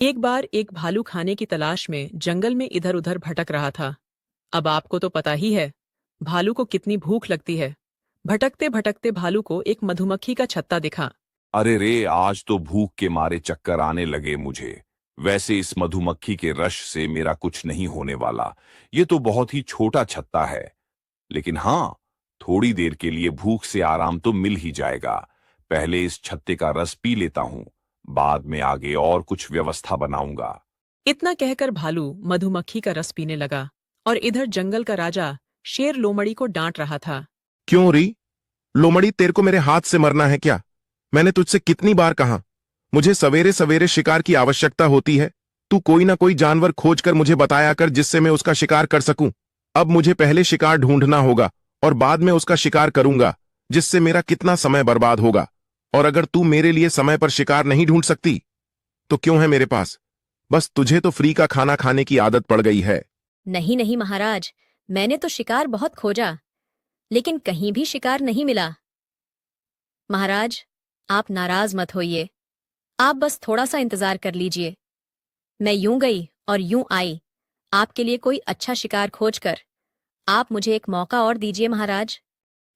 एक बार एक भालू खाने की तलाश में जंगल में इधर उधर भटक रहा था। अब आपको तो पता ही है, भालू को कितनी भूख लगती है। भटकते भटकते भालू को एक मधुमक्खी का छत्ता दिखा। अरे रे, आज तो भूख के मारे चक्कर आने लगे मुझे। वैसे इस मधुमक्खी के रस से मेरा कुछ नहीं होने वाला। ये तो बहुत ही छोटा छत्ता है। लेकिन हाँ, थोड़ी देर के लिए भूख से आराम तो मिल ही जाएगा। पहले इस छत्ते का रस पी लेता हूँ, बाद में आगे और कुछ व्यवस्था बनाऊंगा। इतना कहकर भालू मधुमक्खी का रस पीने लगा और इधर जंगल का राजा शेर लोमड़ी को डांट रहा था। क्यों री? लोमड़ी, तेरे को मेरे हाथ से मरना है क्या? मैंने तुझसे कितनी बार कहा, मुझे सवेरे सवेरे शिकार की आवश्यकता होती है। तू कोई ना कोई जानवर खोज कर मुझे बताया कर जिससे मैं उसका शिकार कर सकूं। अब मुझे पहले शिकार ढूंढना होगा और बाद में उसका शिकार करूंगा, जिससे मेरा कितना समय बर्बाद होगा। और अगर तू मेरे लिए समय पर शिकार नहीं ढूंढ सकती तो क्यों है मेरे पास? बस तुझे तो फ्री का खाना खाने की आदत पड़ गई है। नहीं नहीं महाराज, मैंने तो शिकार बहुत खोजा, लेकिन कहीं भी शिकार नहीं मिला। महाराज, आप नाराज मत होइए। आप बस थोड़ा सा इंतजार कर लीजिए। मैं यूं गई और यूं आई, आपके लिए कोई अच्छा शिकार खोजकर। आप मुझे एक मौका और दीजिए महाराज।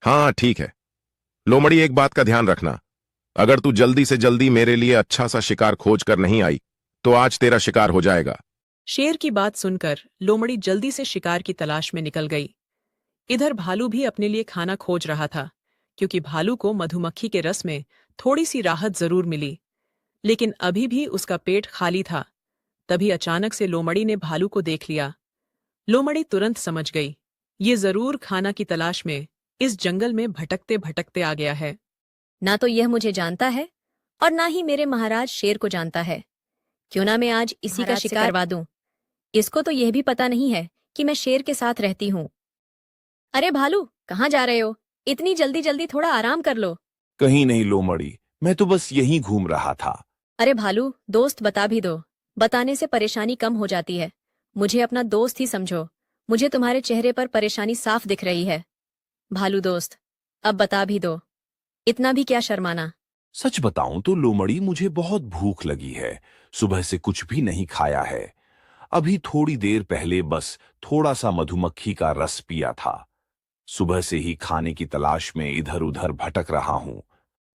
हाँ ठीक है। लोमड़ी, एक बात का ध्यान रखना, अगर तू जल्दी से जल्दी मेरे लिए अच्छा सा शिकार खोज कर नहीं आई तो आज तेरा शिकार हो जाएगा। शेर की बात सुनकर लोमड़ी जल्दी से शिकार की तलाश में निकल गई। इधर भालू भी अपने लिए खाना खोज रहा था, क्योंकि भालू को मधुमक्खी के रस में थोड़ी सी राहत जरूर मिली, लेकिन अभी भी उसका पेट खाली था। तभी अचानक से लोमड़ी ने भालू को देख लिया। लोमड़ी तुरंत समझ गई, ये जरूर खाना की तलाश में इस जंगल में भटकते भटकते आ गया है। ना तो यह मुझे जानता है और ना ही मेरे महाराज शेर को जानता है। क्यों ना मैं आज इसी का महाराज से शिकार करवा दूं। इसको तो यह भी पता नहीं है कि मैं शेर के साथ रहती हूं। अरे भालू, कहाँ जा रहे हो? इतनी जल्दी जल्दी थोड़ा आराम कर लो। कहीं नहीं लोमड़ी, मैं तो बस यहीं घूम रहा था। अरे भालू, दोस्त बता भी दो। बताने से परेशानी कम हो जाती है। मुझे अपना दोस्त ही समझो। मुझे तुम्हारे चेहरे पर परेशानी साफ दिख रही है। भालू दोस्त, अब बता भी दो। इतना भी क्या शर्माना। सच बताऊं तो लोमड़ी, मुझे बहुत भूख लगी है। सुबह से कुछ भी नहीं खाया है। अभी थोड़ी देर पहले बस थोड़ा सा मधुमक्खी का रस पिया था। सुबह से ही खाने की तलाश में इधर उधर भटक रहा हूं।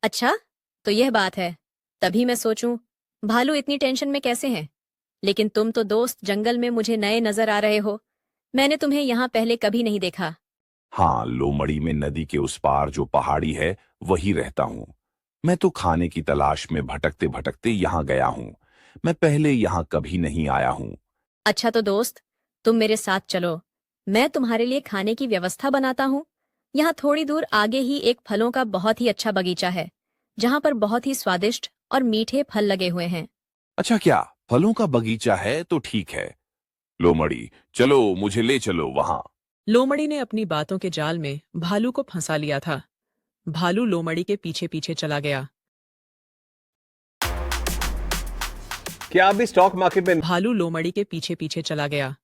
अच्छा, तो यह बात है। तभी मैं सोचूं, भालू इतनी टेंशन में कैसे हैं। लेकिन तुम तो दोस्त जंगल में मुझे नए नजर आ रहे हो। मैंने तुम्हें यहाँ पहले कभी नहीं देखा। हाँ, लोमड़ी में नदी के उस पार जो पहाड़ी है वही रहता हूँ। मैं तो खाने की तलाश में भटकते भटकते यहाँ गया हूँ। मैं पहले यहाँ कभी नहीं आया हूँ। अच्छा तो दोस्त, तुम मेरे साथ चलो। मैं तुम्हारे लिए खाने की व्यवस्था बनाता हूँ। यहाँ थोड़ी दूर आगे ही एक फलों का बहुत ही अच्छा बगीचा है, जहाँ पर बहुत ही स्वादिष्ट और मीठे फल लगे हुए हैं। अच्छा, क्या फलों का बगीचा है? तो ठीक है लोमड़ी, चलो मुझे ले चलो वहां। लोमड़ी ने अपनी बातों के जाल में भालू को फंसा लिया था। भालू लोमड़ी के पीछे पीछे चला गया। क्या आप भी स्टॉक मार्केट में? भालू लोमड़ी के पीछे पीछे चला गया।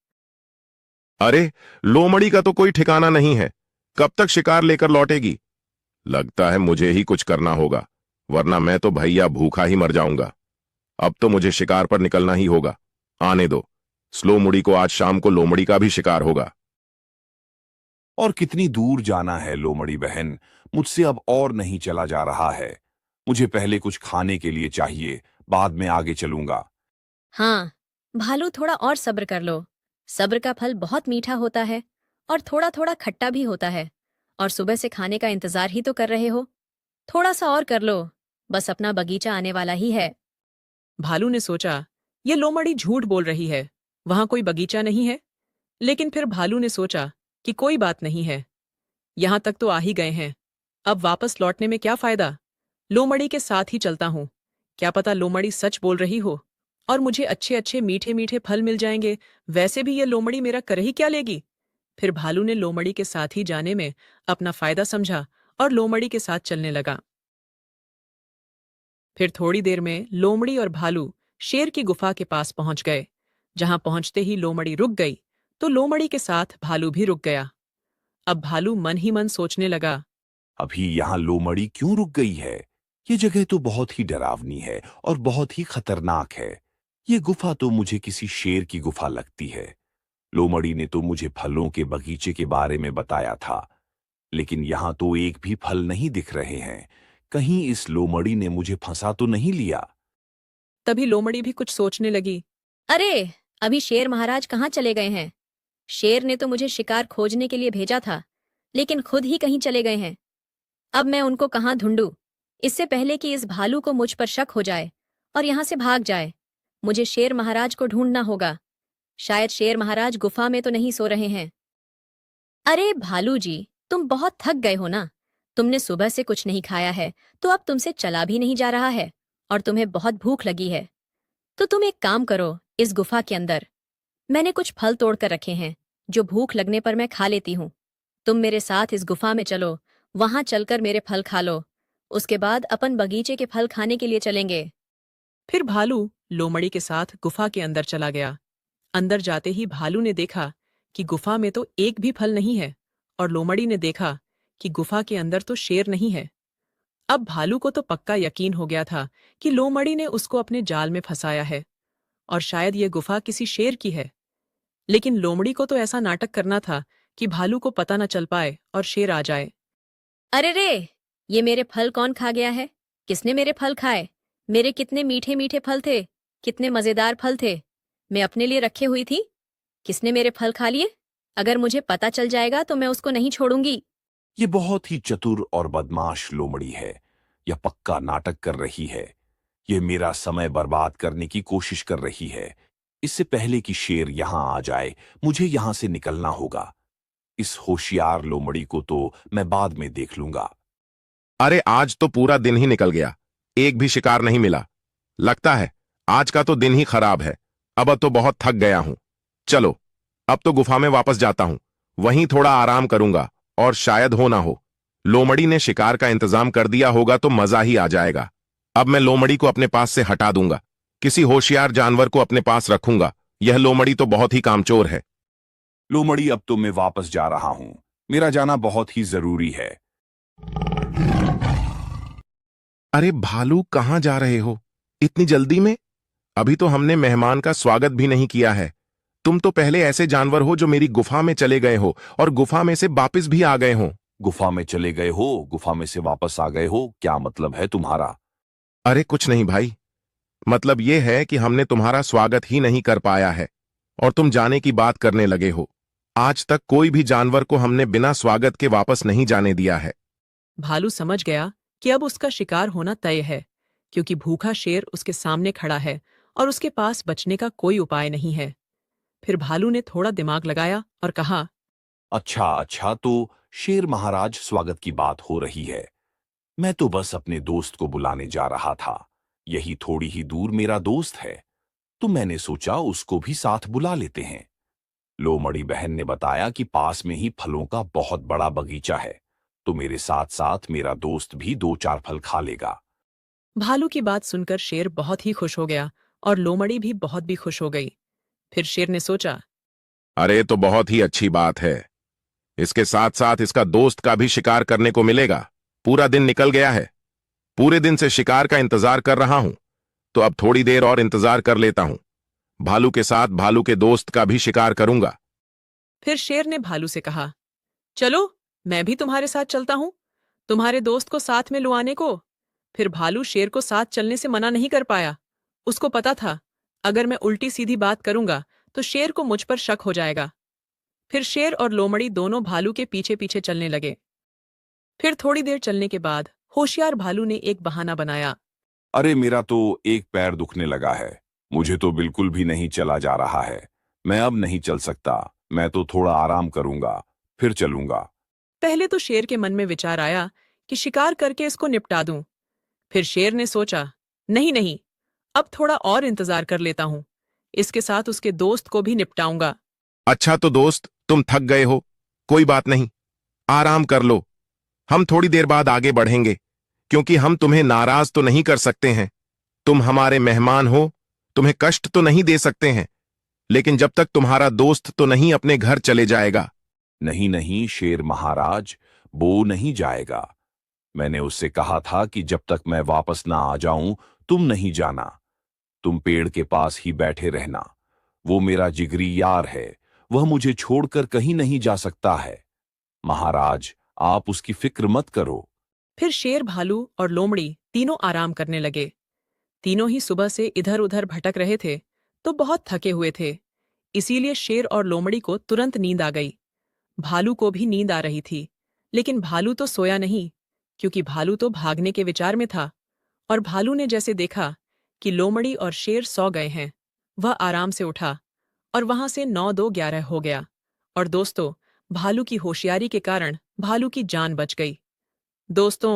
अरे, लोमड़ी का तो कोई ठिकाना नहीं है। कब तक शिकार लेकर लौटेगी? लगता है मुझे ही कुछ करना होगा, वरना मैं तो भैया भूखा ही मर जाऊंगा। अब तो मुझे शिकार पर निकलना ही होगा। आने दो, स्लो मुड़ी को आज शाम को लोमड़ी का भी शिकार होगा। और कितनी दूर जाना है लोमड़ी बहन? मुझसे अब और नहीं चला जा रहा है। मुझे पहले कुछ खाने के लिए चाहिए, बाद में आगे चलूंगा। हाँ, भालू थोड़ा और सब्र कर लो। सब्र का फल बहुत मीठा होता है और थोड़ा थोड़ा खट्टा भी होता है। और सुबह से खाने का इंतजार ही तो कर रहे हो। थोड़ा सा और कर लो, बस अपना बगीचा आने वाला ही है। भालू ने सोचा, ये लोमड़ी झूठ बोल रही है, वहां कोई बगीचा नहीं है। लेकिन फिर भालू ने सोचा कि कोई बात नहीं है, यहां तक तो आ ही गए हैं, अब वापस लौटने में क्या फायदा। लोमड़ी के साथ ही चलता हूं। क्या पता लोमड़ी सच बोल रही हो और मुझे अच्छे अच्छे मीठे मीठे फल मिल जाएंगे। वैसे भी ये लोमड़ी मेरा कर ही क्या लेगी। फिर भालू ने लोमड़ी के साथ ही जाने में अपना फायदा समझा और लोमड़ी के साथ चलने लगा। फिर थोड़ी देर में लोमड़ी और भालू शेर की गुफा के पास पहुंच गए। जहां पहुंचते ही लोमड़ी रुक गई, तो लोमड़ी के साथ भालू भी रुक गया। अब भालू मन ही मन सोचने लगा, अभी यहाँ लोमड़ी क्यों रुक गई है? ये जगह तो बहुत ही डरावनी है और बहुत ही खतरनाक है। ये गुफा तो मुझे किसी शेर की गुफा लगती है। लोमड़ी ने तो मुझे फलों के बगीचे के बारे में बताया था, लेकिन यहां तो एक भी फल नहीं दिख रहे हैं। कहीं इस लोमड़ी ने मुझे फंसा तो नहीं लिया। तभी लोमड़ी भी कुछ सोचने लगी। अरे, अभी शेर महाराज कहाँ चले गए हैं? शेर ने तो मुझे शिकार खोजने के लिए भेजा था, लेकिन खुद ही कहीं चले गए हैं। अब मैं उनको कहाँ ढूंढूं? इससे पहले कि इस भालू को मुझ पर शक हो जाए और यहां से भाग जाए, मुझे शेर महाराज को ढूंढना होगा। शायद शेर महाराज गुफा में तो नहीं सो रहे हैं। अरे भालू जी, तुम बहुत थक गए हो ना? तुमने सुबह से कुछ नहीं खाया है, तो अब तुमसे चला भी नहीं जा रहा है और तुम्हें बहुत भूख लगी है। तो तुम एक काम करो, इस गुफा के अंदर मैंने कुछ फल तोड़ कर रखे हैं, जो भूख लगने पर मैं खा लेती हूँ। तुम मेरे साथ इस गुफा में चलो, वहां चलकर मेरे फल खा लो। उसके बाद अपन बगीचे के फल खाने के लिए चलेंगे। फिर भालू लोमड़ी के साथ गुफा के अंदर चला गया। अंदर जाते ही भालू ने देखा कि गुफा में तो एक भी फल नहीं है, और लोमड़ी ने देखा कि गुफा के अंदर तो शेर नहीं है। अब भालू को तो पक्का यकीन हो गया था कि लोमड़ी ने उसको अपने जाल में फंसाया है, और शायद ये गुफा किसी शेर की है। लेकिन लोमड़ी को तो ऐसा नाटक करना था कि भालू को पता न चल पाए और शेर आ जाए। अरे रे, ये मेरे फल कौन खा गया है? किसने मेरे फल खाए? मेरे कितने मीठे मीठे फल थे, कितने मजेदार फल थे। मैं अपने लिए रखे हुई थी। किसने मेरे फल खा लिए? अगर मुझे पता चल जाएगा तो मैं उसको नहीं छोड़ूंगी। ये बहुत ही चतुर और बदमाश लोमड़ी है। यह पक्का नाटक कर रही है। ये मेरा समय बर्बाद करने की कोशिश कर रही है। इससे पहले कि शेर यहां आ जाए, मुझे यहां से निकलना होगा। इस होशियार लोमड़ी को तो मैं बाद में देख लूंगा। अरे आज तो पूरा दिन ही निकल गया, एक भी शिकार नहीं मिला। लगता है आज का तो दिन ही खराब है। अब तो बहुत थक गया हूं। चलो, अब तो गुफा में वापस जाता हूं, वहीं थोड़ा आराम करूंगा, और शायद हो ना हो लोमड़ी ने शिकार का इंतजाम कर दिया होगा तो मजा ही आ जाएगा। अब मैं लोमड़ी को अपने पास से हटा दूंगा, किसी होशियार जानवर को अपने पास रखूंगा। यह लोमड़ी तो बहुत ही कामचोर है। लोमड़ी, अब तो मैं वापस जा रहा हूं। मेरा जाना बहुत ही जरूरी है। अरे भालू, कहां जा रहे हो इतनी जल्दी में? अभी तो हमने मेहमान का स्वागत भी नहीं किया है। तुम तो पहले ऐसे जानवर हो जो मेरी गुफा में चले गए हो और गुफा में से वापस भी आ गए हो। गुफा में चले गए हो, गुफा में से वापस आ गए हो, क्या मतलब है तुम्हारा? अरे कुछ नहीं भाई, मतलब ये है कि हमने तुम्हारा स्वागत ही नहीं कर पाया है और तुम जाने की बात करने लगे हो। आज तक कोई भी जानवर को हमने बिना स्वागत के वापस नहीं जाने दिया है। भालू समझ गया कि अब उसका शिकार होना तय है, क्योंकि भूखा शेर उसके सामने खड़ा है और उसके पास बचने का कोई उपाय नहीं है। फिर भालू ने थोड़ा दिमाग लगाया और कहा, अच्छा अच्छा, तो शेर महाराज, स्वागत की बात हो रही है। मैं तो बस अपने दोस्त को बुलाने जा रहा था। यही थोड़ी ही दूर मेरा दोस्त है, तो मैंने सोचा उसको भी साथ बुला लेते हैं। लोमड़ी बहन ने बताया कि पास में ही फलों का बहुत बड़ा बगीचा है, तो मेरे साथ साथ मेरा दोस्त भी 2-4 फल खा लेगा। भालू की बात सुनकर शेर बहुत ही खुश हो गया और लोमड़ी भी बहुत भी खुश हो गई। फिर शेर ने सोचा, अरे तो बहुत ही अच्छी बात है, इसके साथ साथ इसका दोस्त का भी शिकार करने को मिलेगा। पूरा दिन निकल गया है, पूरे दिन से शिकार का इंतजार कर रहा हूं, तो अब थोड़ी देर और इंतजार कर लेता हूं। भालू के साथ भालू के दोस्त का भी शिकार करूंगा। फिर शेर ने भालू से कहा, चलो, मैं भी तुम्हारे साथ चलता हूं, तुम्हारे दोस्त को साथ में लुआने को। फिर भालू शेर को साथ चलने से मना नहीं कर पाया। उसको पता था, अगर मैं उल्टी सीधी बात करूंगा तो शेर को मुझ पर शक हो जाएगा। फिर शेर और लोमड़ी दोनों भालू के पीछे पीछे चलने लगे। फिर थोड़ी देर चलने के बाद होशियार भालू ने एक बहाना बनाया। अरे मेरा तो एक पैर दुखने लगा है, मुझे तो बिल्कुल भी नहीं चला जा रहा है। मैं अब नहीं चल सकता, मैं तो थोड़ा आराम करूंगा, फिर चलूंगा। पहले तो शेर के मन में विचार आया कि शिकार करके इसको निपटा दूं। फिर शेर ने सोचा, नहीं नहीं, अब थोड़ा और इंतजार कर लेता हूं, इसके साथ उसके दोस्त को भी निपटाऊंगा। अच्छा तो दोस्त, तुम थक गए हो, कोई बात नहीं, आराम कर लो। हम थोड़ी देर बाद आगे बढ़ेंगे, क्योंकि हम तुम्हें नाराज तो नहीं कर सकते हैं। तुम हमारे मेहमान हो, तुम्हें कष्ट तो नहीं दे सकते हैं, लेकिन जब तक तुम्हारा दोस्त तो नहीं अपने घर चले जाएगा। नहीं नहीं शेर महाराज, वो नहीं जाएगा। मैंने उससे कहा था कि जब तक मैं वापस ना आ जाऊं, तुम नहीं जाना। तुम पेड़ के पास ही बैठे रहना। वो मेरा जिगरी यार है, वह मुझे छोड़कर कहीं नहीं जा सकता है। महाराज, आप उसकी फिक्र मत करो। फिर शेर, भालू और लोमड़ी तीनों आराम करने लगे। तीनों ही सुबह से इधर उधर भटक रहे थे तो बहुत थके हुए थे, इसीलिए शेर और लोमड़ी को तुरंत नींद आ गई। भालू को भी नींद आ रही थी, लेकिन भालू तो सोया नहीं, क्योंकि भालू तो भागने के विचार में था। और भालू ने जैसे देखा कि लोमड़ी और शेर सो गए हैं, वह आराम से उठा और वहां से 9-2-11 हो गया। और दोस्तों, भालू की होशियारी के कारण भालू की जान बच गई। दोस्तों,